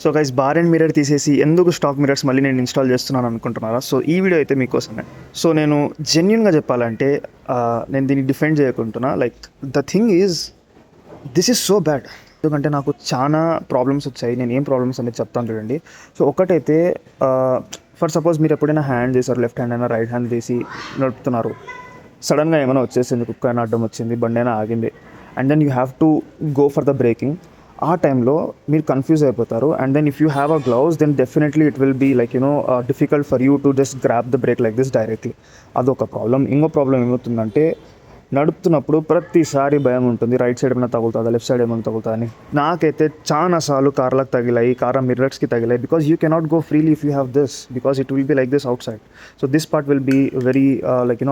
So guys, bar and mirror తీసేసి ఎందుకు stock mirrors మళ్ళీ నేను ఇన్స్టాల్ చేస్తున్నాను అనుకుంటున్నారా? సో ఈ వీడియో అయితే మీకోసమే. సో నేను జెన్యున్గా చెప్పాలంటే నేను దీన్ని డిఫెండ్ చేయకుంటున్నా. Like the thing is this is so bad. ఎందుకంటే నాకు చాలా ప్రాబ్లమ్స్ వచ్చాయి. నేను ఏం ప్రాబ్లమ్స్ అనేది చెప్తాను చూడండి. సో ఒకటైతే ఫర్ సపోజ్ మీరు ఎప్పుడైనా హ్యాండ్ చేశారు, లెఫ్ట్ హ్యాండ్ అయినా రైట్ హ్యాండ్ తీసి నడుపుతున్నారు, సడన్గా ఏమైనా వచ్చేసింది, కుక్క అయినా అడ్డం వచ్చింది, బండి అయినా ఆగింది, and then you have to go for the braking. ఆ టైంలో మీరు కన్ఫ్యూజ్ అయిపోతారు. And then if you have a gloves, then definitely it will be like difficult for you to just grab the brake like this directly. అదొక problem. ఇంకో problem ఏమవుతుందంటే, నడుపుతున్నప్పుడు ప్రతిసారి భయం ఉంటుంది, రైట్ సైడ్ ఏమైనా తగులుతుందా, లెఫ్ట్ సైడ్ ఏమైనా తగులుతుందా అని. నాకైతే చాలాసార్లు కార్లకు తగిలాయి, కార్ మిర్రర్స్కి తగిలాయి. Because you cannot go freely if you have this, because it will be like this outside. So this part will be very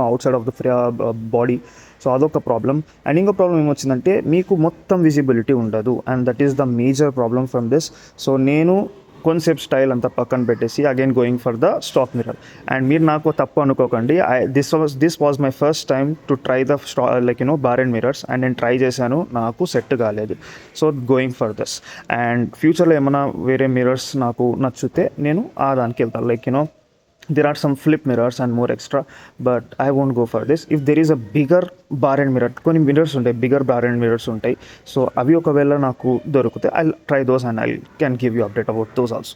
outside of the body. So అదొక problem. And ఇంకో problem ఏమొచ్చిందంటే, మీకు మొత్తం visibility ఉండదు, and that is the major problem from this. So నేను concept style అంతా పక్కన పెట్టేసి again going for the stack mirror. And మీరు నాకు తప్పు అనుకోకండి, this was my first time to try the bar and mirrors. And నేను ట్రై చేశాను, నాకు సెట్ కాలేదు. So going for this. And ఫ్యూచర్లో ఏమైనా వేరే మిర్రర్స్ నాకు నచ్చితే నేను ఆ దానికి వెళ్తాను. There are some flip mirrors and more extra, but I won't go for this. If there is a bigger bar and mirror, కొన్ని మిర్రర్స్ ఉంటాయి, బిగ్గర్ బార్ అండ్ మిర్రర్స్ ఉంటాయి. సో అవి ఒకవేళ నాకు దొరికితే I try those and I can give you update about those also.